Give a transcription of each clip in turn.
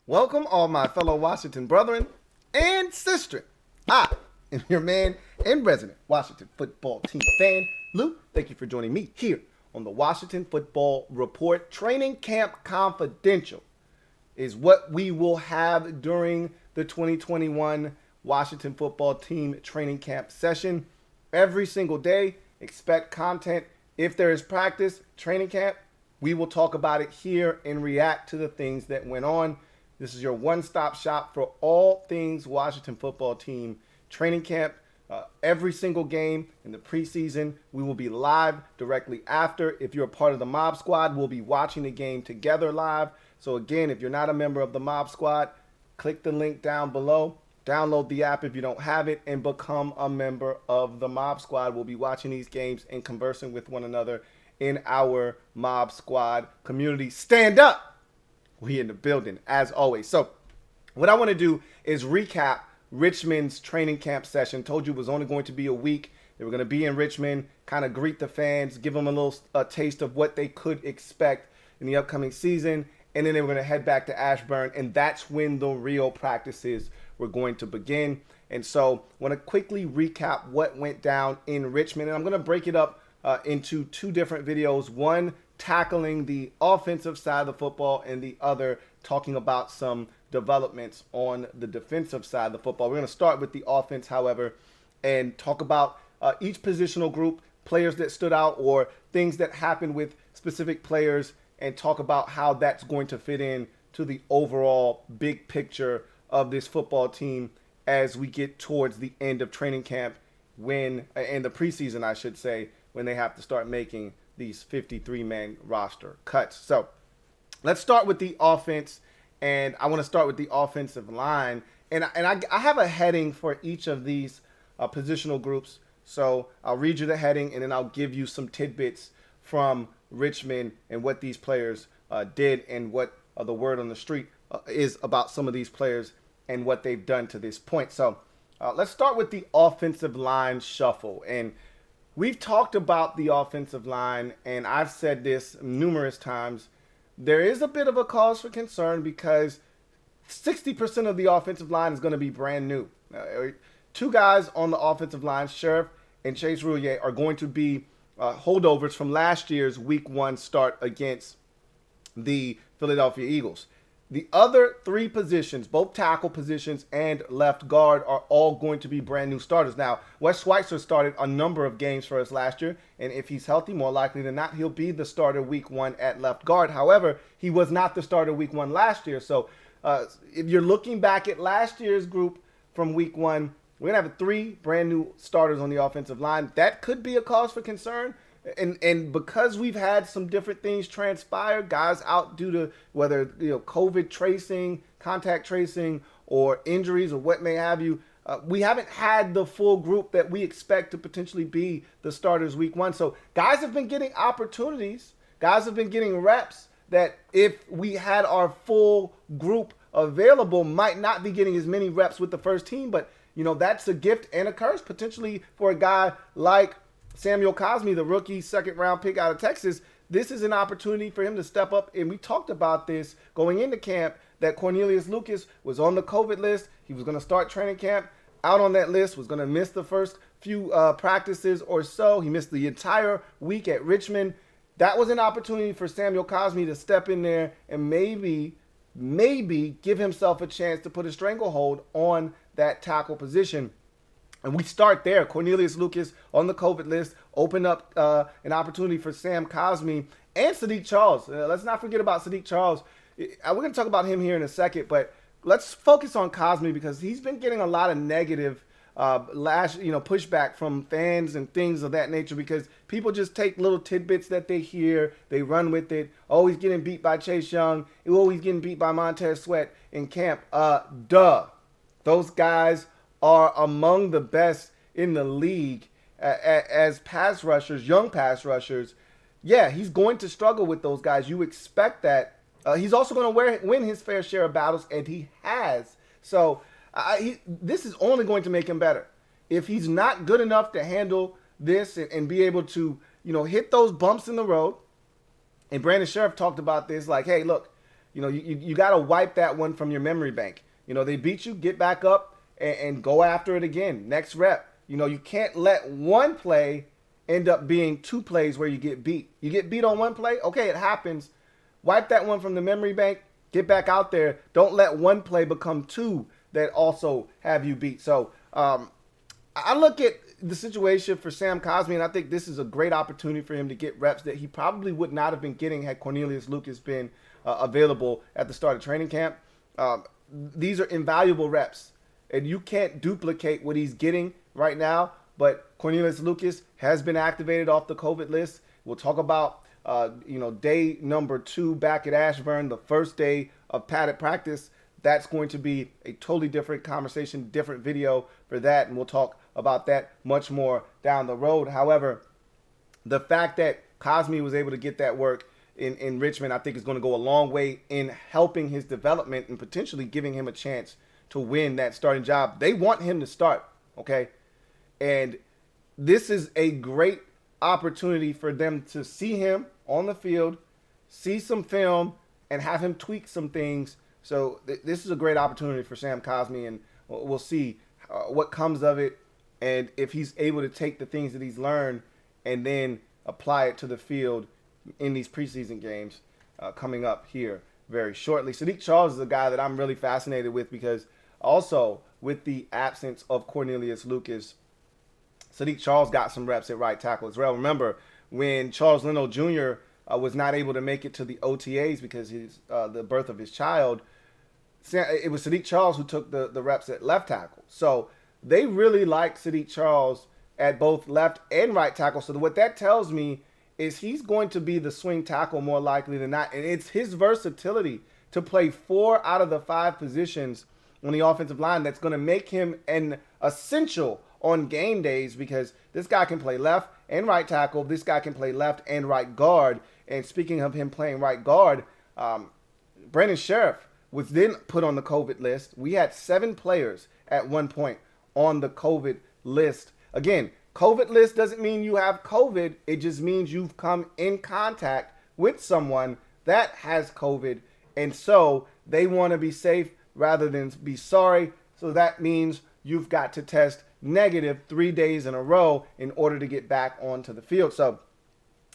Welcome all my fellow Washington brethren and sisters. I am your man and resident Washington football team fan, Lou. Thank you for joining me here on the Washington Football Report. Training Camp Confidential is what we will have during the 2021 Washington football team training camp session. Every single day, expect content. If there is practice, training camp, we will talk about it here and react to the things that went on. This is your one-stop shop for all things Washington football team training camp. Every single game in the preseason, we will be live directly after. If you're a part of the Mob Squad, we'll be watching the game together live. So again, if you're not a member of the Mob Squad, click the link down below. Download the app if you don't have it and become a member of the Mob Squad. We'll be watching these games and conversing with one another in our Mob Squad community. Stand up! We in the building, as always. So what I want to do is recap Richmond's training camp session. Told you it was only going to be a week. They were going to be in Richmond, kind of greet the fans, give them a little taste of what they could expect in the upcoming season. And then they were going to head back to Ashburn, and that's when the real practices were going to begin. And so I want to quickly recap what went down in Richmond. And I'm going to break it up into two different videos. One tackling the offensive side of the football and the other talking about some developments on the defensive side of the football. We're going to start with the offense, however, and talk about each positional group, players that stood out or things that happened with specific players, and talk about how that's going to fit in to the overall big picture of this football team as we get towards the end of training camp, when, and the preseason, I should say, when they have to start making these 53-man roster cuts. So let's start with the offense, and I want to start with the offensive line. And I have a heading for each of these positional groups. So I'll read you the heading, and then I'll give you some tidbits from Richmond and what these players did and what the word on the street is about some of these players and what they've done to this point. So let's start with the offensive line shuffle. And we've talked about the offensive line, and I've said this numerous times. There is a bit of a cause for concern because 60% of the offensive line is going to be brand new. Two guys on the offensive line, Sheriff and Chase Rouillet, are going to be holdovers from last year's Week 1 start against the Philadelphia Eagles. The other three positions, both tackle positions and left guard, are all going to be brand new starters. Now, Wes Schweitzer started a number of games for us last year, and if he's healthy, more likely than not, he'll be the starter Week 1 at left guard. However, he was not the starter Week 1 last year. So if you're looking back at last year's group from Week 1, we're going to have three brand new starters on the offensive line. That could be a cause for concern. And because we've had some different things transpire, guys out due to whether COVID tracing, contact tracing, or injuries or what may have you, we haven't had the full group that we expect to potentially be the starters Week 1. So guys have been getting opportunities. Guys have been getting reps that if we had our full group available, might not be getting as many reps with the first team. But, that's a gift and a curse potentially for a guy like Samuel Cosmi, the rookie second-round pick out of Texas. This is an opportunity for him to step up, and we talked about this going into camp, that Cornelius Lucas was on the COVID list. He was going to start training camp out on that list, was going to miss the first few practices or so. He missed the entire week at Richmond. That was an opportunity for Samuel Cosmi to step in there and maybe give himself a chance to put a stranglehold on that tackle position. And we start there. Cornelius Lucas on the COVID list opened up an opportunity for Sam Cosmi and Sadiq Charles. Let's not forget about Sadiq Charles. We're going to talk about him here in a second, but let's focus on Cosmi because he's been getting a lot of negative pushback from fans and things of that nature because people just take little tidbits that they hear, they run with it. Oh, he's getting beat by Chase Young. Oh, he's getting beat by Montez Sweat in camp. Those guys are among the best in the league as pass rushers, young pass rushers. Yeah, he's going to struggle with those guys. You expect that. He's also going to win his fair share of battles, and he has. So this is only going to make him better. If he's not good enough to handle this and be able to, hit those bumps in the road, and Brandon Sheriff talked about this, like, hey, look, You got to wipe that one from your memory bank. They beat you, get back up and go after it again. Next rep. You can't let one play end up being two plays where you get beat. You get beat on one play, okay, it happens. Wipe that one from the memory bank, get back out there. Don't let one play become two that also have you beat. So I look at the situation for Sam Cosmi, and I think this is a great opportunity for him to get reps that he probably would not have been getting had Cornelius Lucas been available at the start of training camp. These are invaluable reps, and you can't duplicate what he's getting right now. But Cornelius Lucas has been activated off the COVID list. We'll talk about day number 2 back at Ashburn, the first day of padded practice. That's going to be a totally different conversation, different video for that, and we'll talk about that much more down the road. However, the fact that Cosmi was able to get that work in Richmond, I think is going to go a long way in helping his development and potentially giving him a chance to win that starting job. They want him to start, okay? And this is a great opportunity for them to see him on the field, see some film, and have him tweak some things. So this is a great opportunity for Sam Cosmi, and we'll see what comes of it and if he's able to take the things that he's learned and then apply it to the field in these preseason games coming up here very shortly. Sadiq Charles is a guy that I'm really fascinated with because also with the absence of Cornelius Lucas, Sadiq Charles got some reps at right tackle as well. Remember, when Charles Leno Jr. Was not able to make it to the OTAs because the birth of his child, it was Sadiq Charles who took the reps at left tackle. So they really like Sadiq Charles at both left and right tackle. So what that tells me is he's going to be the swing tackle more likely than not. And it's his versatility to play 4 out of the 5 positions on the offensive line that's going to make him an essential on game days, because this guy can play left and right tackle. This guy can play left and right guard. And speaking of him playing right guard, Brandon Sheriff was then put on the COVID list. We had 7 players at one point on the COVID list. Again, COVID list doesn't mean you have COVID. It just means you've come in contact with someone that has COVID. And so they want to be safe rather than be sorry. So that means you've got to test negative 3 days in a row in order to get back onto the field. So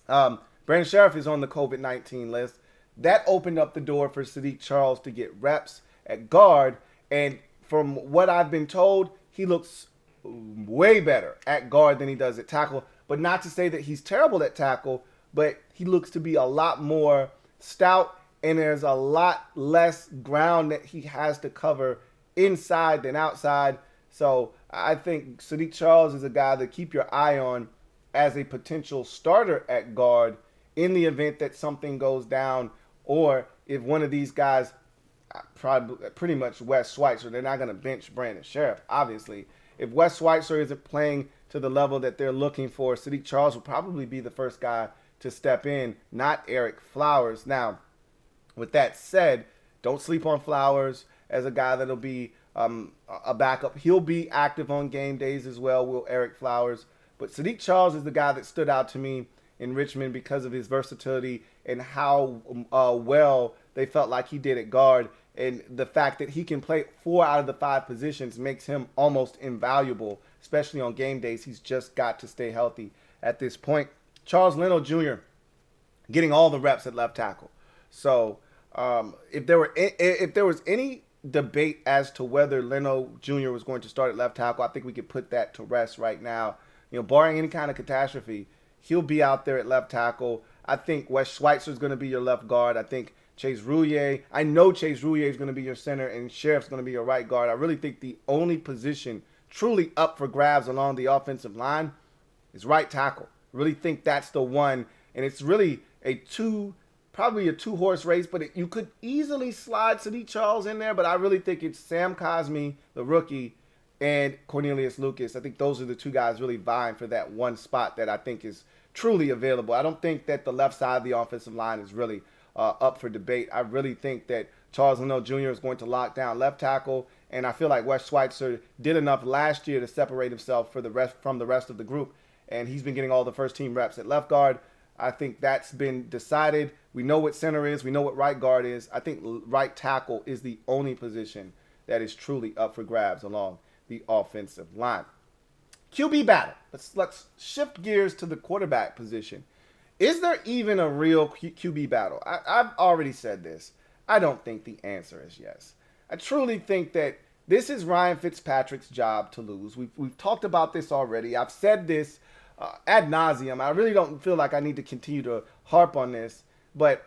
Brandon Sheriff is on the COVID-19 list. That opened up the door for Sadiq Charles to get reps at guard. And from what I've been told, he looks way better at guard than he does at tackle. But not to say that he's terrible at tackle, but he looks to be a lot more stout, and there's a lot less ground that he has to cover inside than outside. So I think Sadiq Charles is a guy to keep your eye on as a potential starter at guard in the event that something goes down, or if one of these guys, probably pretty much Wes Schweitzer, they're not going to bench Brandon Sheriff, obviously. If Wes Schweitzer isn't playing to the level that they're looking for, Sadiq Charles will probably be the first guy to step in, not Eric Flowers. Now, with that said, don't sleep on Flowers as a guy that'll be a backup. He'll be active on game days as well, will Eric Flowers. But Sadiq Charles is the guy that stood out to me in Richmond because of his versatility and how well they felt like he did at guard. And the fact that he can play 4 out of the 5 positions makes him almost invaluable, especially on game days. He's just got to stay healthy at this point. Charles Leno Jr. getting all the reps at left tackle. So if there was any debate as to whether Leno Jr. was going to start at left tackle, I think we could put that to rest right now. Barring any kind of catastrophe, he'll be out there at left tackle. I think Wes Schweitzer is going to be your left guard. I think Chase Rouillet. I know Chase Rouillet is going to be your center, and Sheriff's going to be your right guard. I really think the only position truly up for grabs along the offensive line is right tackle. I really think that's the one, and it's really probably a 2-horse race, but you could easily slide Sadiq Charles in there, but I really think it's Sam Cosmi, the rookie, and Cornelius Lucas. I think those are the 2 guys really vying for that one spot that I think is truly available. I don't think that the left side of the offensive line is really up for debate. I really think that Charles Leno Jr. is going to lock down left tackle, and I feel like Wes Schweitzer did enough last year to separate himself from the rest of the group, and he's been getting all the first-team reps at left guard. I think that's been decided. We know what center is. We know what right guard is. I think right tackle is the only position that is truly up for grabs along the offensive line. QB battle. Let's shift gears to the quarterback position. Is there even a real QB battle? I've already said this. I don't think the answer is yes. I truly think that this is Ryan Fitzpatrick's job to lose. We've talked about this already. I've said this ad nauseum. I really don't feel like I need to continue to harp on this. But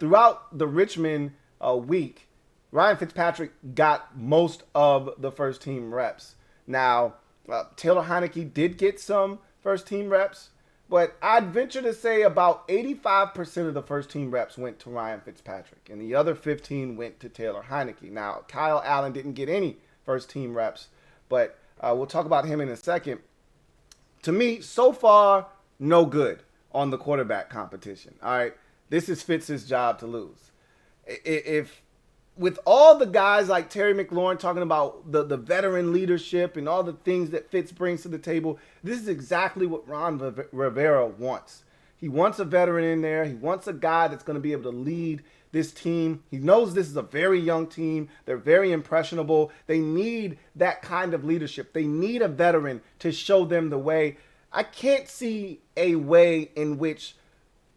throughout the Richmond week, Ryan Fitzpatrick got most of the first team reps. Now, Taylor Heinicke did get some first team reps, but I'd venture to say about 85% of the first team reps went to Ryan Fitzpatrick, and the other 15 went to Taylor Heinicke. Now, Kyle Allen didn't get any first team reps, but we'll talk about him in a second. To me, so far, no good on the quarterback competition. All right, this is Fitz's job to lose. If with all the guys like Terry McLaurin talking about the veteran leadership and all the things that Fitz brings to the table, this is exactly what Ron Rivera wants. He wants a veteran in there. He wants a guy that's going to be able to lead this team. He knows this is a very young team. They're very impressionable. They need that kind of leadership. They need a veteran to show them the way. I can't see a way in which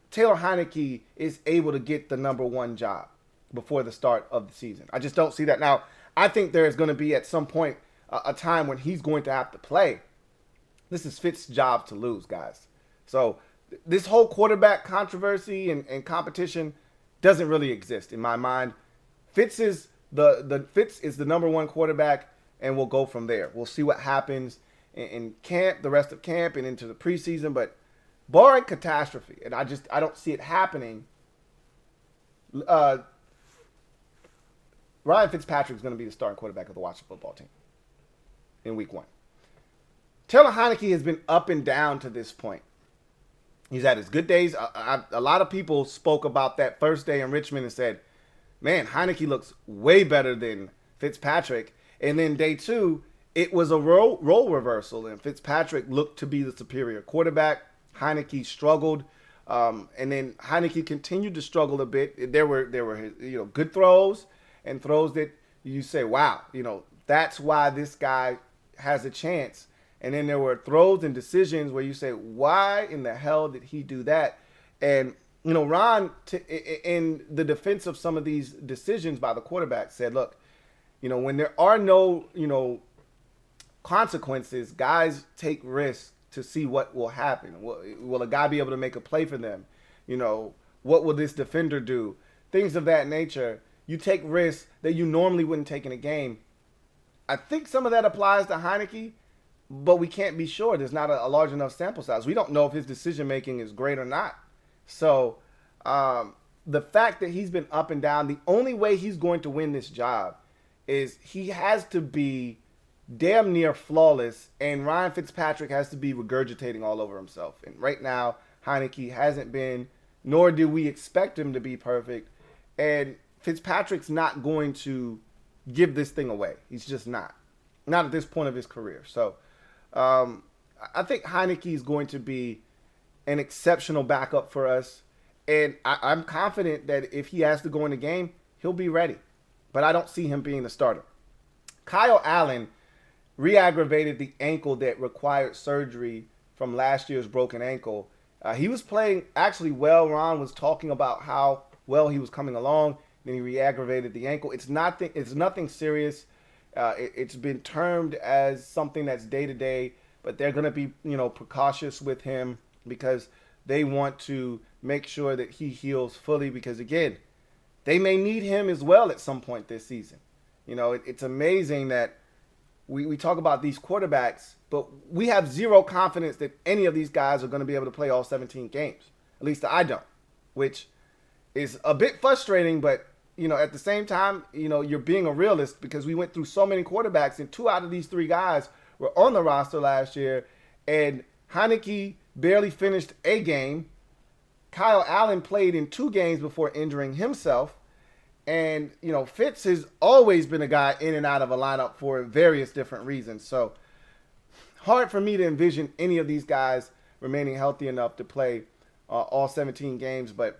Taylor Heinicke is able to get the number one job before the start of the season. I just don't see that. Now, I think there is going to be at some point a time when he's going to have to play. This is Fitz's job to lose, guys. So this whole quarterback controversy and competition doesn't really exist in my mind. Fitz is the number one quarterback, and we'll go from there. We'll see what happens in camp, the rest of camp, and into the preseason. But barring catastrophe, and I don't see it happening, Ryan Fitzpatrick is going to be the starting quarterback of the Washington football team in week 1. Taylor Heinicke has been up and down to this point. He's had his good days. A lot of people spoke about that first day in Richmond and said, man, Heinicke looks way better than Fitzpatrick. And then day 2, it was a role reversal, and Fitzpatrick looked to be the superior quarterback. Heinicke struggled. And then Heinicke continued to struggle a bit. There were good throws and throws that you say, wow, that's why this guy has a chance. And then there were throws and decisions where you say, why in the hell did he do that? And, Ron, in the defense of some of these decisions by the quarterback, said, look, when there are no, consequences, guys take risks to see what will happen. Will a guy be able to make a play for them? What will this defender do? Things of that nature. You take risks that you normally wouldn't take in a game. I think some of that applies to Heinicke, but we can't be sure. There's not a large enough sample size. We don't know if his decision-making is great or not. So the fact that he's been up and down, the only way he's going to win this job is he has to be damn near flawless, and Ryan Fitzpatrick has to be regurgitating all over himself. And right now, Heinicke hasn't been, nor do we expect him to be perfect. And Fitzpatrick's not going to give this thing away. He's just not at this point of his career. So I think Heinicke is going to be an exceptional backup for us. And I'm confident that if he has to go in the game, he'll be ready. But I don't see him being the starter. Kyle Allen re-aggravated the ankle that required surgery from last year's broken ankle. He was playing actually well. Ron was talking about how well he was coming along. Then he re-aggravated the ankle. It's nothing serious. It's been termed as something that's day-to-day, but they're going to be, precautious with him because they want to make sure that he heals fully because, again, they may need him as well at some point this season. It's amazing that we talk about these quarterbacks, but we have zero confidence that any of these guys are going to be able to play all 17 games. At least I don't, which is a bit frustrating, but at the same time, you're being a realist because we went through so many quarterbacks and 2 out of these 3 guys were on the roster last year, and Heinicke barely finished a game. Kyle Allen played in 2 games before injuring himself. And, Fitz has always been a guy in and out of a lineup for various different reasons. So hard for me to envision any of these guys remaining healthy enough to play all 17 games. But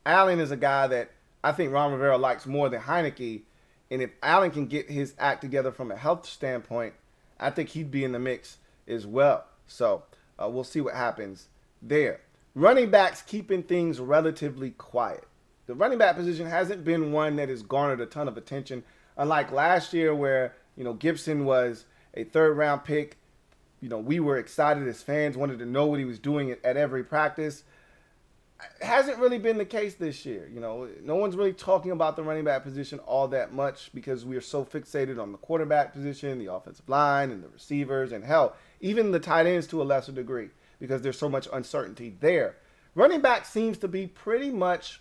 Allen is a guy that I think Ron Rivera likes more than Heineke. And if Allen can get his act together from a health standpoint, I think he'd be in the mix as well. So we'll see what happens there. Running backs keeping things relatively quiet. The running back position hasn't been one that has garnered a ton of attention, unlike last year where, Gibson was a third-round pick. We were excited as fans, wanted to know what he was doing at every practice. It hasn't really been the case this year. No one's really talking about the running back position all that much because we are so fixated on the quarterback position, the offensive line, and the receivers, and hell, even the tight ends to a lesser degree because there's so much uncertainty there. Running back seems to be pretty much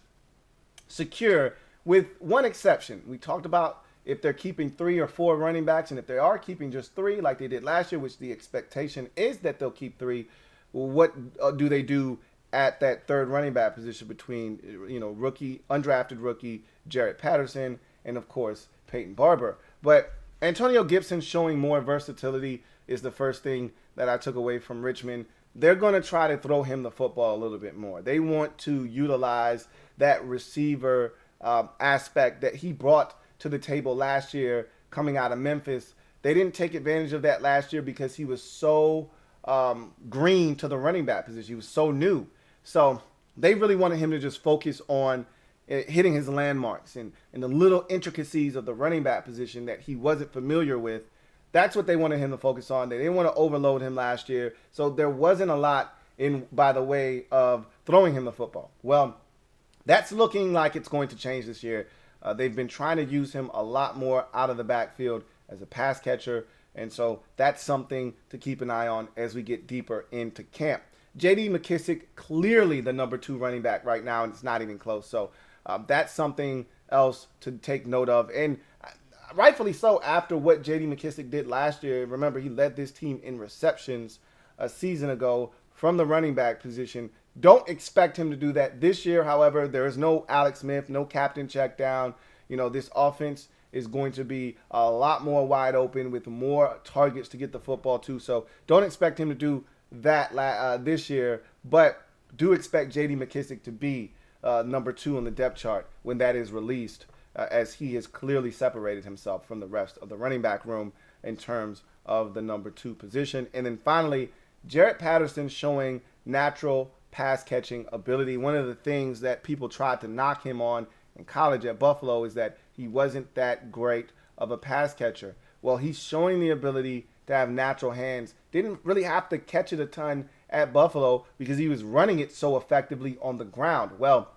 secure with one exception. We talked about if they're keeping 3 or 4 running backs, and if they are keeping just 3 like they did last year, which the expectation is that they'll keep 3, what do they do at that third running back position between, undrafted rookie Jarrett Patterson and, of course, Peyton Barber? But Antonio Gibson showing more versatility is the first thing that I took away from Richmond. They're going to try to throw him the football a little bit more. They want to utilize that receiver aspect that he brought to the table last year coming out of Memphis. They didn't take advantage of that last year because he was so green to the running back position. He was so new. So they really wanted him to just focus on hitting his landmarks and the little intricacies of the running back position that he wasn't familiar with. That's what they wanted him to focus on. They didn't want to overload him last year. So there wasn't a lot by the way of throwing him the football. Well, that's looking like it's going to change this year. They've been trying to use him a lot more out of the backfield as a pass catcher. And so that's something to keep an eye on as we get deeper into camp. J.D. McKissic, clearly the number 2 running back right now, and it's not even close. So that's something else to take note of. And rightfully so after what J.D. McKissic did last year. Remember, he led this team in receptions a season ago from the running back position. Don't expect him to do that this year. However, there is no Alex Smith, no captain check down. This offense is going to be a lot more wide open with more targets to get the football to. So don't expect him to do that this year, but do expect J.D. McKissic to be number 2 on the depth chart when that is released, as he has clearly separated himself from the rest of the running back room in terms of the number 2 position. And then finally, Jarrett Patterson showing natural pass catching ability. One of the things that people tried to knock him on in college at Buffalo is that he wasn't that great of a pass catcher. Well, he's showing the ability to have natural hands. Didn't really have to catch it a ton at Buffalo because he was running it so effectively on the ground. Well,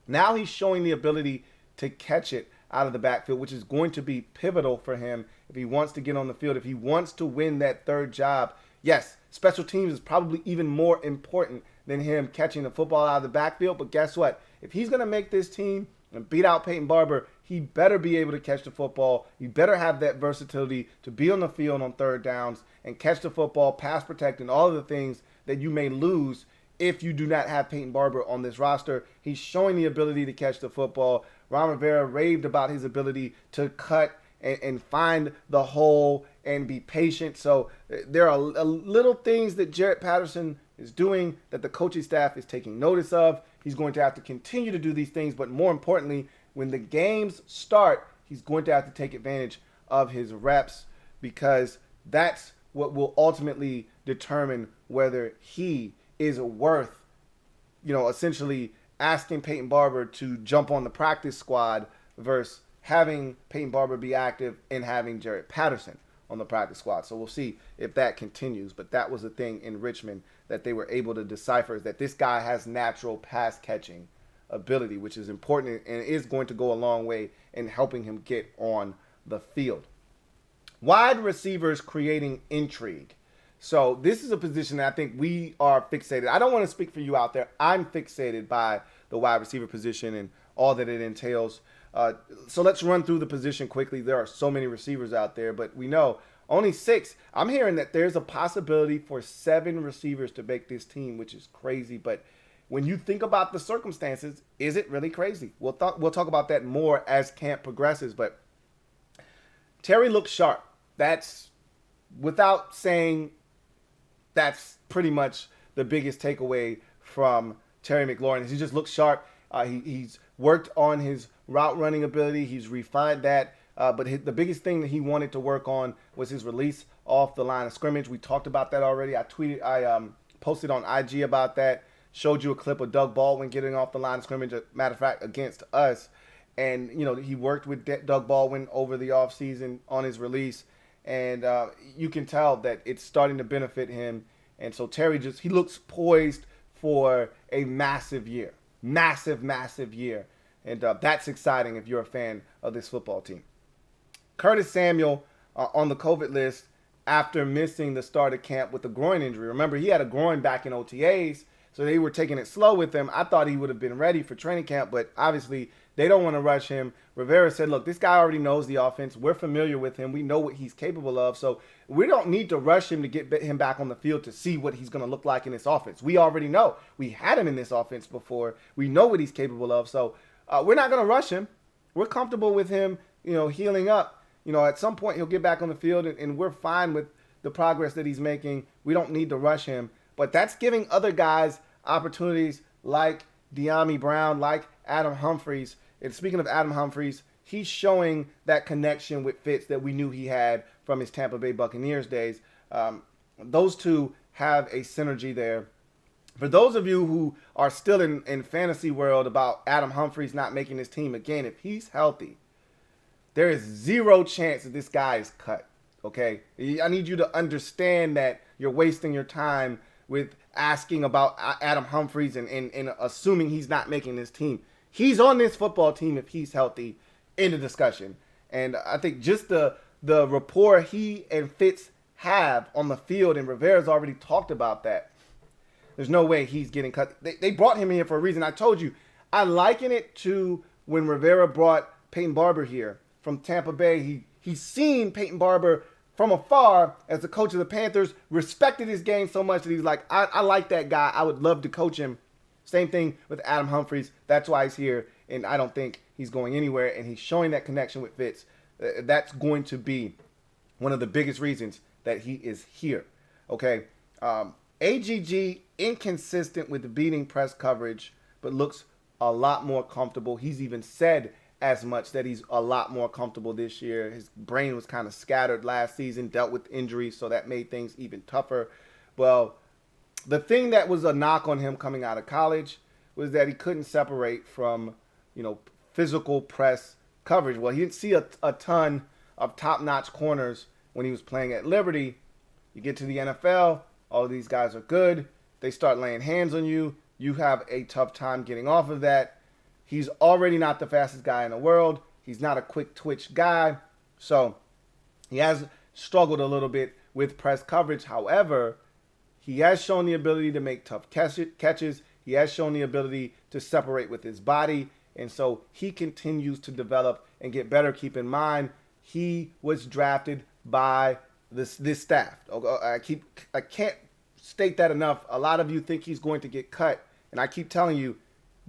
now he's showing the ability to catch it out of the backfield, which is going to be pivotal for him if he wants to get on the field, if he wants to win that third job. Yes, special teams is probably even more important than him catching the football out of the backfield. But guess what? If he's going to make this team and beat out Peyton Barber, he better be able to catch the football. He better have that versatility to be on the field on third downs and catch the football, pass protect, and all of the things that you may lose if you do not have Peyton Barber on this roster. He's showing the ability to catch the football. Ron Rivera raved about his ability to cut and find the hole and be patient. So there are little things that Jarrett Patterson is doing that the coaching staff is taking notice of. He's going to have to continue to do these things, but more importantly, when the games start, he's going to have to take advantage of his reps because that's what will ultimately determine whether he is worth, essentially asking Peyton Barber to jump on the practice squad versus having Peyton Barber be active and having Jarrett Patterson on the practice squad. So we'll see if that continues. But that was the thing in Richmond that they were able to decipher, is that this guy has natural pass catching ability, which is important and is going to go a long way in helping him get on the field. Wide receivers creating intrigue. So this is a position that I think we are fixated. I don't want to speak for you out there. I'm fixated by the wide receiver position and all that it entails. So let's run through the position quickly. There are so many receivers out there, but we know only 6. I'm hearing that there's a possibility for 7 receivers to make this team, which is crazy. But when you think about the circumstances, is it really crazy? We'll talk about that more as camp progresses. But Terry looks sharp. That's, without saying, that's pretty much the biggest takeaway from Terry McLaurin. He just looks sharp. He's worked on his route running ability. He's refined that. But the biggest thing that he wanted to work on was his release off the line of scrimmage. We talked about that already. I posted on IG about that. Showed you a clip of Doug Baldwin getting off the line of scrimmage, as a matter of fact, against us. And, he worked with Doug Baldwin over the offseason on his release. And you can tell that it's starting to benefit him. And so Terry he looks poised for a massive year. Massive year. And that's exciting if you're a fan of this football team. Curtis Samuel on the COVID list after missing the start of camp with a groin injury. Remember, he had a groin back in OTAs, so they were taking it slow with him. I thought he would have been ready for training camp, but obviously they don't want to rush him. Rivera said, look, this guy already knows the offense. We're familiar with him. We know what he's capable of, so we don't need to rush him to get him back on the field to see what he's going to look like in this offense. We already know. We had him in this offense before. We know what he's capable of, so we're not going to rush him. We're comfortable with him, healing up. At some point he'll get back on the field, and we're fine with the progress that he's making. We don't need to rush him. But that's giving other guys opportunities like Dyami Brown, like Adam Humphries. And speaking of Adam Humphries, he's showing that connection with Fitz that we knew he had from his Tampa Bay Buccaneers days. Those two have a synergy there. For those of you who are still in fantasy world about Adam Humphries not making his team again, if he's healthy, there is zero chance that this guy is cut, okay? I need you to understand that you're wasting your time with asking about Adam Humphries and assuming he's not making this team. He's on this football team if he's healthy. End of discussion. And I think just the rapport he and Fitz have on the field, and Rivera's already talked about that. There's no way he's getting cut. They brought him here for a reason. I told you, I liken it to when Rivera brought Peyton Barber here from Tampa Bay. He's seen Peyton Barber from afar as the coach of the Panthers, respected his game so much that he's like, I like that guy. I would love to coach him. Same thing with Adam Humphries. That's why he's here, and I don't think he's going anywhere, and he's showing that connection with Fitz. That's going to be one of the biggest reasons that he is here. Okay, AGG, inconsistent with beating press coverage, but looks a lot more comfortable. He's even said as much that he's a lot more comfortable this year. His brain was kind of scattered last season, dealt with injuries, so that made things even tougher. Well, the thing that was a knock on him coming out of college was that he couldn't separate from, physical press coverage. Well, he didn't see a ton of top-notch corners when he was playing at Liberty. You get to the NFL, all these guys are good. They start laying hands on you. You have a tough time getting off of that. He's already not the fastest guy in the world. He's not a quick twitch guy. So he has struggled a little bit with press coverage. However, he has shown the ability to make tough catches. He has shown the ability to separate with his body. And so he continues to develop and get better. Keep in mind, he was drafted by this staff. I can't state that enough. A lot of you think he's going to get cut. And I keep telling you,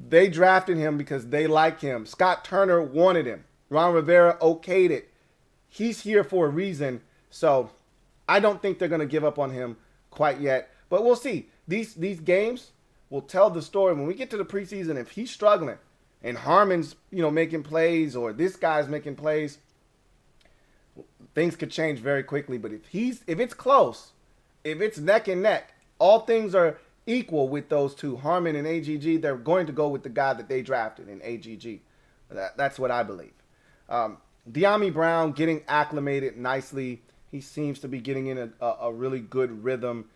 they drafted him because they like him. Scott Turner wanted him. Ron Rivera okayed it. He's here for a reason. So I don't think they're going to give up on him quite yet. But we'll see. These games will tell the story. When we get to the preseason, if he's struggling and Harmon's making plays or this guy's making plays, things could change very quickly. But if it's close, if it's neck and neck, all things are equal with those two, Harmon and AGG, they're going to go with the guy that they drafted in AGG. That's what I believe. Dyami Brown getting acclimated nicely. He seems to be getting in a really good rhythm.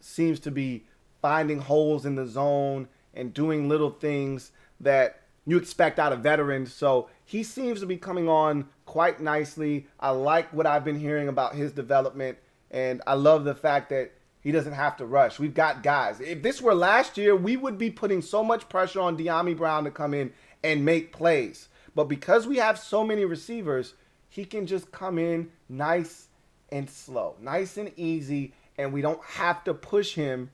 Seems to be finding holes in the zone and doing little things that you expect out of veterans. So he seems to be coming on quite nicely. I like what I've been hearing about his development, and I love the fact that he doesn't have to rush. We've got guys. If this were last year, we would be putting so much pressure on Dyami Brown to come in and make plays. But because we have so many receivers, he can just come in nice and slow, nice and easy, and we don't have to push him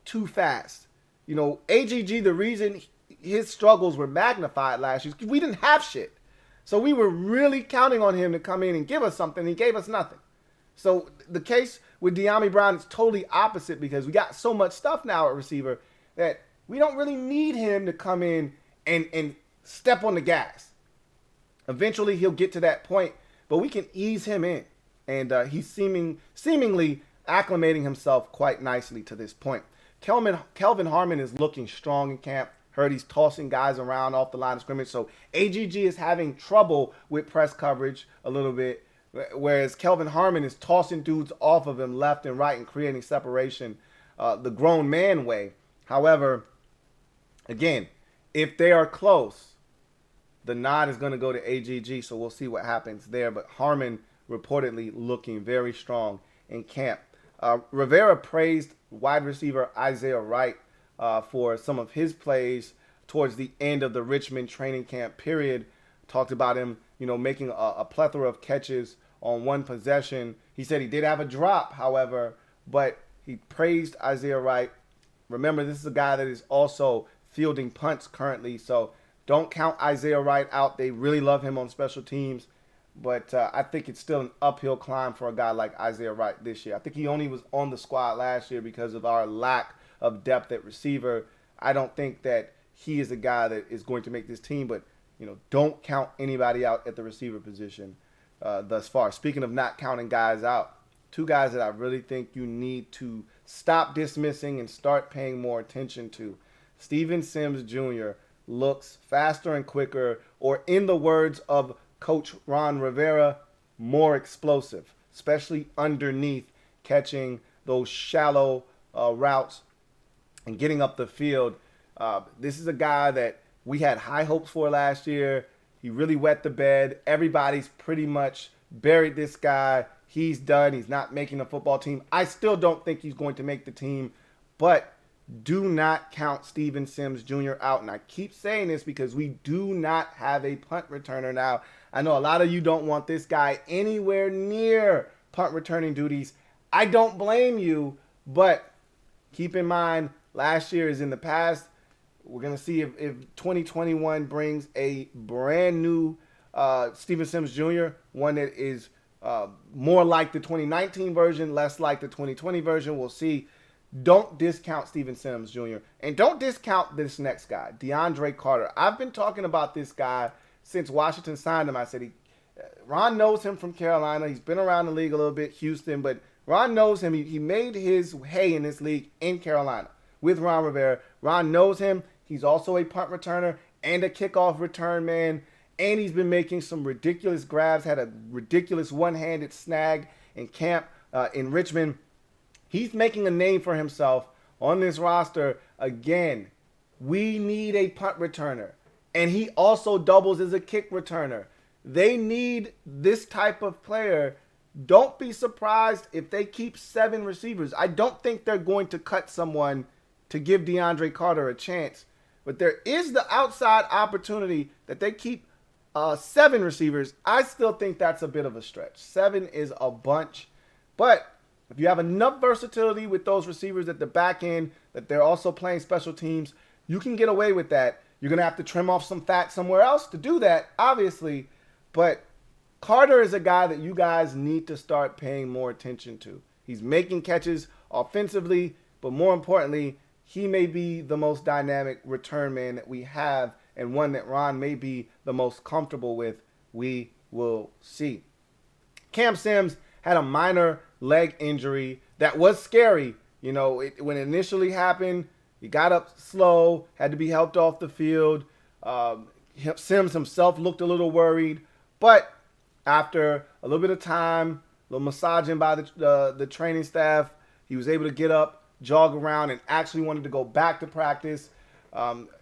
too fast. AGG, the reason his struggles were magnified last year is because we didn't have shit. So we were really counting on him to come in and give us something. He gave us nothing. So the case with Dyami Brown is totally opposite because we got so much stuff now at receiver that we don't really need him to come in and step on the gas. Eventually, he'll get to that point, but we can ease him in. And he's seemingly acclimating himself quite nicely to this point. Kelvin Harmon is looking strong in camp. Heard he's tossing guys around off the line of scrimmage. So AGG is having trouble with press coverage a little bit, whereas Kelvin Harmon is tossing dudes off of him left and right and creating separation the grown man way. However, again, if they are close, the nod is going to go to AGG, so we'll see what happens there. But Harmon reportedly looking very strong in camp. Rivera praised wide receiver Isaiah Wright for some of his plays towards the end of the Richmond training camp period. Talked about him, making a plethora of catches on one possession. He said he did have a drop, however, but he praised Isaiah Wright. Remember, this is a guy that is also fielding punts currently, so don't count Isaiah Wright out. They really love him on special teams, but I think it's still an uphill climb for a guy like Isaiah Wright this year. I think he only was on the squad last year because of our lack of depth at receiver. I don't think that he is a guy that is going to make this team, but don't count anybody out at the receiver position thus far. Speaking of not counting guys out, two guys that I really think you need to stop dismissing and start paying more attention to. Steven Sims Jr. looks faster and quicker, or in the words of Coach Ron Rivera, more explosive, especially underneath, catching those shallow routes and getting up the field. This is a guy that we had high hopes for last year. He really wet the bed. Everybody's pretty much buried this guy. He's done. He's not making the football team. I still don't think he's going to make the team, but do not count Steven Sims Jr. out. And I keep saying this because we do not have a punt returner now. I know a lot of you don't want this guy anywhere near punt returning duties. I don't blame you, but keep in mind, last year is in the past. We're going to see if 2021 brings a brand new Steven Sims Jr., one that is more like the 2019 version, less like the 2020 version. We'll see. Don't discount Steven Sims Jr. And don't discount this next guy, DeAndre Carter. I've been talking about this guy since Washington signed him. I said Ron knows him from Carolina. He's been around the league a little bit, Houston, but Ron knows him. He made his hay in this league in Carolina with Ron Rivera. Ron knows him. He's also a punt returner and a kickoff return man. And he's been making some ridiculous grabs, had a ridiculous one-handed snag in camp in Richmond. He's making a name for himself on this roster. Again, we need a punt returner. And he also doubles as a kick returner. They need this type of player. Don't be surprised if they keep 7 receivers. I don't think they're going to cut someone to give DeAndre Carter a chance. But there is the outside opportunity that they keep 7 receivers. I still think that's a bit of a stretch. 7 is a bunch. But if you have enough versatility with those receivers at the back end that they're also playing special teams, you can get away with that. You're going to have to trim off some fat somewhere else to do that, obviously. But Carter is a guy that you guys need to start paying more attention to. He's making catches offensively, but more importantly, he may be the most dynamic return man that we have and one that Ron may be the most comfortable with. We will see. Cam Sims had a minor leg injury that was scary. When it initially happened, he got up slow, had to be helped off the field. Sims himself looked a little worried, but after a little bit of time, a little massaging by the training staff, he was able to get up, jog around, and actually wanted to go back to practice.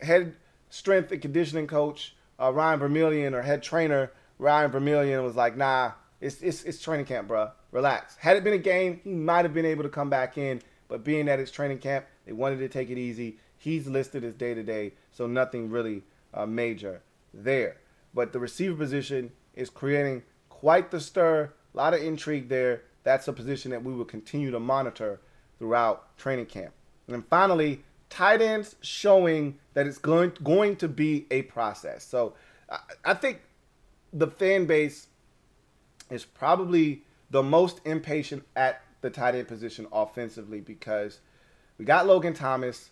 Head strength and conditioning coach Ryan Vermillion, or head trainer Ryan Vermillion, was like, nah, it's training camp, bro. Relax. Had it been a game, he might have been able to come back in, but being that it's training camp, they wanted to take it easy. He's listed as day-to-day, so nothing really major there. But the receiver position is creating quite the stir, a lot of intrigue there. That's a position that we will continue to monitor throughout training camp. And then finally, tight ends showing that it's going to be a process. So I think the fan base is probably the most impatient at the tight end position offensively, because we got Logan Thomas.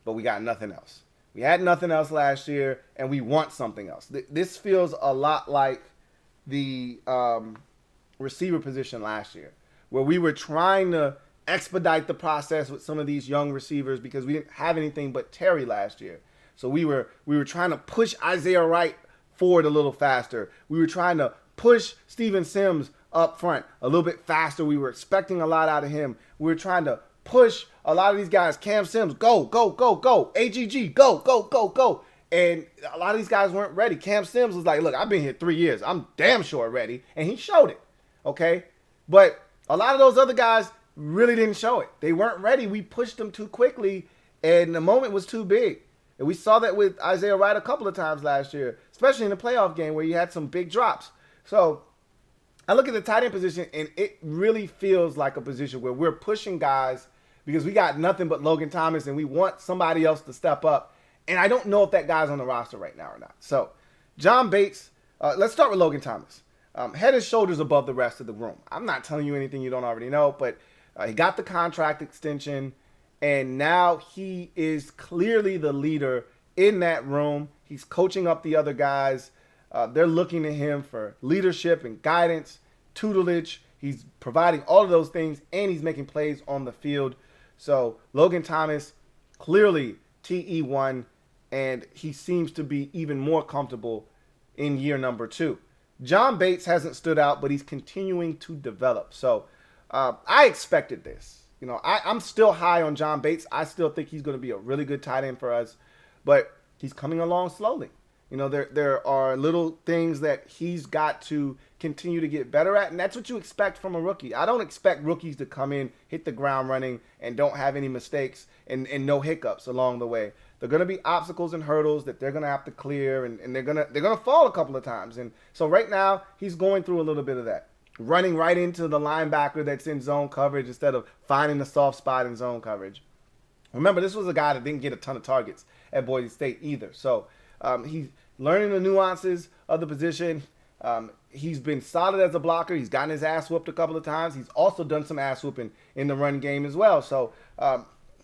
but we got nothing else. We had nothing else last year, and we want something else. This feels a lot like the receiver position last year, where we were trying to expedite the process with some of these young receivers because we didn't have anything but Terry last year. So we were trying to push Isaiah Wright forward a little faster. We were trying to push Steven Sims up front a little bit faster. We were expecting a lot out of him. We were trying to push a lot of these guys. Cam Sims, go, go, go, go. AGG, go, go, go, go. And a lot of these guys weren't ready. Cam Sims was like, look, I've been here 3 years. I'm damn sure ready. And he showed it, okay? But a lot of those other guys really didn't show it. They weren't ready. We pushed them too quickly, and the moment was too big. And we saw that with Isaiah Wright a couple of times last year, especially in the playoff game where he had some big drops. So I look at the tight end position, and it really feels like a position where we're pushing guys because we got nothing but Logan Thomas, and we want somebody else to step up. And I don't know if that guy's on the roster right now or not. So John Bates, let's start with Logan Thomas. Head and shoulders above the rest of the room. I'm not telling you anything you don't already know, but he got the contract extension, and now he is clearly the leader in that room. He's coaching up the other guys. They're looking to him for leadership and guidance, tutelage. He's providing all of those things, and he's making plays on the field. So Logan Thomas, clearly TE1, and he seems to be even more comfortable in year number 2. John Bates hasn't stood out, but he's continuing to develop. So I expected this. You know, I'm still high on John Bates. I still think he's going to be a really good tight end for us, but he's coming along slowly. You know, there are little things that he's got to continue to get better at, and that's what you expect from a rookie. I don't expect rookies to come in, hit the ground running, and don't have any mistakes and no hiccups along the way. They're going to be obstacles and hurdles that they're going to have to clear, and they're going to fall a couple of times. And so right now, he's going through a little bit of that. Running right into the linebacker that's in zone coverage instead of finding the soft spot in zone coverage. Remember, this was a guy that didn't get a ton of targets at Boise State either. So he's learning the nuances of the position. He's been solid as a blocker. He's gotten his ass whooped a couple of times. He's also done some ass whooping in the run game as well. So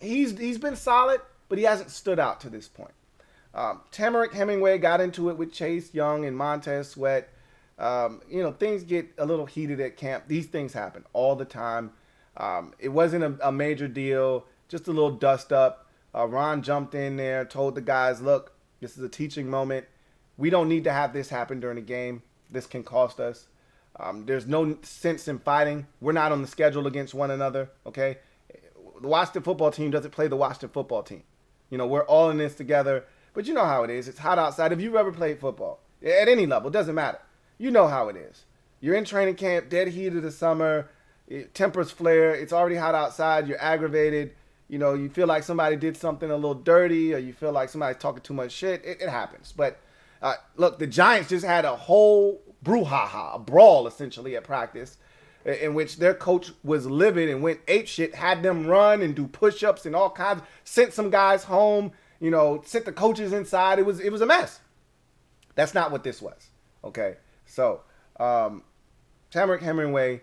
he's been solid, but he hasn't stood out to this point. Tamarick Hemingway got into it with Chase Young and Montez Sweat. Things get a little heated at camp. These things happen all the time. It wasn't a major deal, just a little dust up. Ron jumped in there, told the guys, look, this is a teaching moment. We don't need to have this happen during a game. This can cost us. There's no sense in fighting. We're not on the schedule against one another, okay? The Washington football team doesn't play the Washington football team. You know, we're all in this together. But you know how it is. It's hot outside. If you've ever played football, at any level, it doesn't matter. You know how it is. You're in training camp, dead heat of the summer, tempers flare, it's already hot outside, you're aggravated, you feel like somebody did something a little dirty, or you feel like somebody's talking too much shit. It happens. But look, the Giants just had a whole brouhaha, a brawl essentially at practice, in which their coach was livid and went apeshit, had them run and do push-ups and all kinds, sent some guys home, sent the coaches inside. It was a mess. That's not what this was, okay? So, Tamarick Hemingway,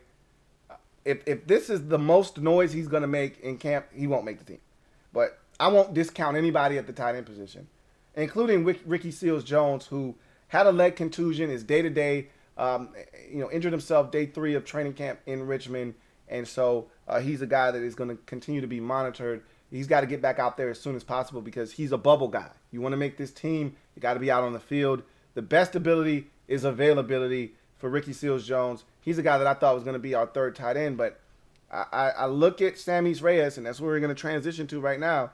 if this is the most noise he's going to make in camp, he won't make the team. But I won't discount anybody at the tight end position, including Ricky Seals-Jones, who had a leg contusion, is day-to-day, injured himself day 3 of training camp in Richmond. And so he's a guy that is going to continue to be monitored. He's got to get back out there as soon as possible because he's a bubble guy. You want to make this team, you got to be out on the field. The best ability is availability for Ricky Seals-Jones. He's a guy that I thought was going to be our third tight end, but I look at Samis Reyes, and that's where we're going to transition to right now.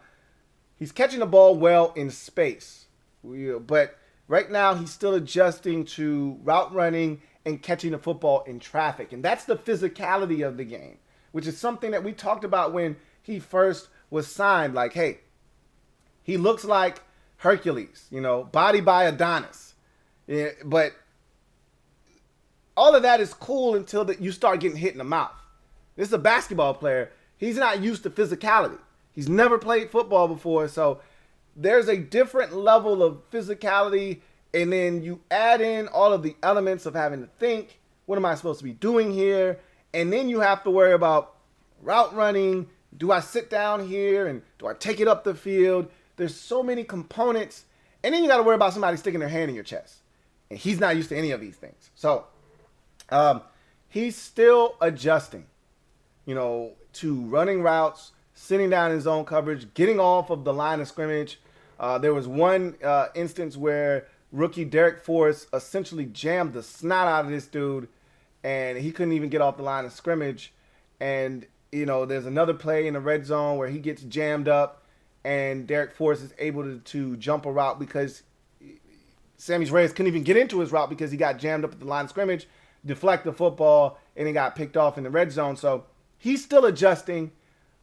He's catching the ball well in space, but right now he's still adjusting to route running and catching the football in traffic, and that's the physicality of the game, which is something that we talked about when he first was signed. Like, hey, he looks like Hercules, body by Adonis. Yeah, but all of that is cool until you start getting hit in the mouth. This is a basketball player. He's not used to physicality. He's never played football before, so there's a different level of physicality, and then you add in all of the elements of having to think, what am I supposed to be doing here? And then you have to worry about route running. Do I sit down here and do I take it up the field? there's so many components. And then you got to worry about somebody sticking their hand in your chest. And he's not used to any of these things. So he's still adjusting, to running routes, sitting down in zone coverage, getting off of the line of scrimmage. There was one instance where rookie Derek Forrest essentially jammed the snot out of this dude, and he couldn't even get off the line of scrimmage. And, there's another play in the red zone where he gets jammed up, and Derek Forrest is able to jump a route because Sammy Reyes couldn't even get into his route because he got jammed up at the line of scrimmage, deflect the football, and he got picked off in the red zone. So he's still adjusting,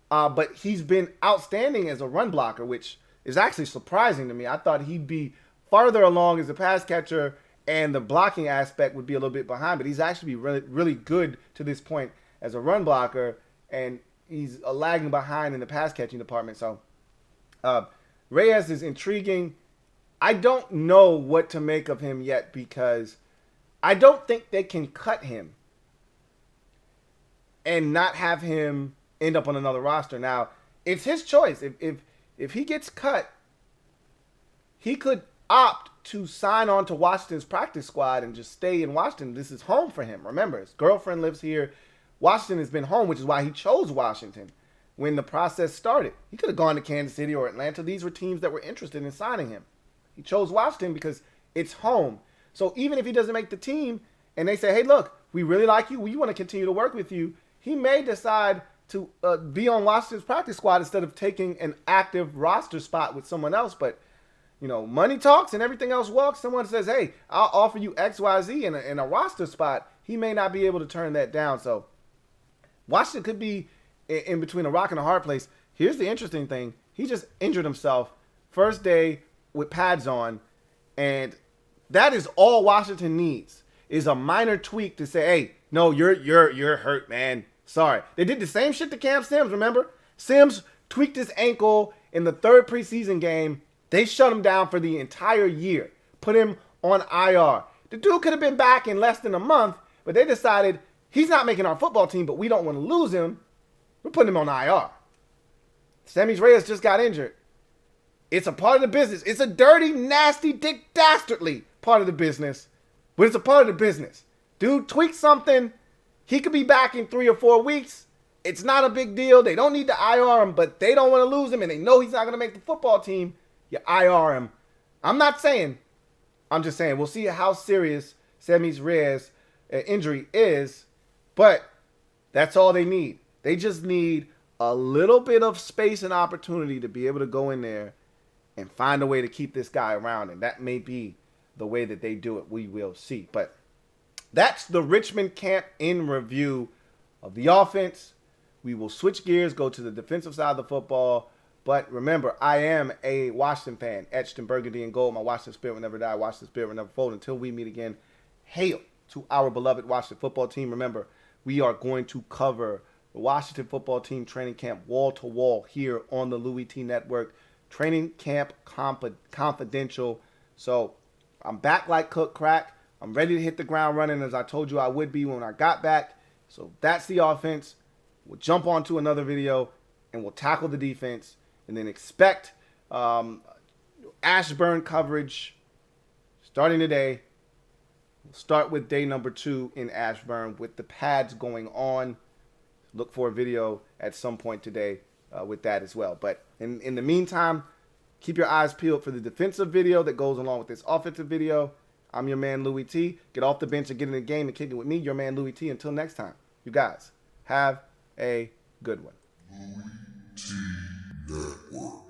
but he's been outstanding as a run blocker, which is actually surprising to me. I thought he'd be farther along as a pass catcher and the blocking aspect would be a little bit behind, but he's actually really, really good to this point as a run blocker, and he's lagging behind in the pass catching department. So Reyes is intriguing. I don't know what to make of him yet because I don't think they can cut him and not have him end up on another roster. Now, it's his choice. If he gets cut, he could opt to sign on to Washington's practice squad and just stay in Washington. This is home for him. Remember, his girlfriend lives here. Washington has been home, which is why he chose Washington when the process started. He could have gone to Kansas City or Atlanta. These were teams that were interested in signing him. He chose Washington because it's home. So even if he doesn't make the team and they say, hey, look, we really like you, we want to continue to work with you, he may decide to be on Washington's practice squad instead of taking an active roster spot with someone else. But, money talks and everything else walks. Someone says, hey, I'll offer you X, Y, Z in a roster spot. He may not be able to turn that down. So Washington could be in between a rock and a hard place. Here's the interesting thing. He just injured himself first day with pads on, and that is all Washington needs is a minor tweak to say, hey, no, you're hurt, man. Sorry. They did the same shit to Cam Sims, remember? Sims tweaked his ankle in the third preseason game. They shut him down for the entire year, put him on IR. The dude could have been back in less than a month, but they decided he's not making our football team, but we don't want to lose him. We're putting him on IR. Sammy Reyes just got injured. It's a part of the business. It's a dirty, nasty, dastardly part of the business, but it's a part of the business. Dude tweaked something. He could be back in 3 or 4 weeks. It's not a big deal. They don't need to IR him, but they don't want to lose him, and they know he's not going to make the football team. You IR him. I'm just saying, we'll see how serious Sammy Reyes' injury is, but that's all they need. They just need a little bit of space and opportunity to be able to go in there and find a way to keep this guy around, and that may be the way that they do it. We will see. But that's the Richmond camp in review of the offense. We will switch gears, go to the defensive side of the football. But remember, I am a Washington fan, etched in burgundy and gold. My Washington spirit will never die. Washington spirit will never fold. Until we meet again, hail to our beloved Washington football team. Remember, we are going to cover the Washington football team training camp wall to wall here on the Louie Tee Network. Training camp confidential. So I'm back like cook crack. I'm ready to hit the ground running as I told you I would be when I got back. So that's the offense. We'll jump on to another video and we'll tackle the defense, and then expect Ashburn coverage starting today. We'll start with day number 2 in Ashburn with the pads going on. Look for a video at some point today with that as well. But in the meantime, keep your eyes peeled for the defensive video that goes along with this offensive video. I'm your man, Louie Tee. Get off the bench and get in the game and kick it with me, your man, Louie Tee. Until next time, you guys have a good one. LouieTeeNetwork.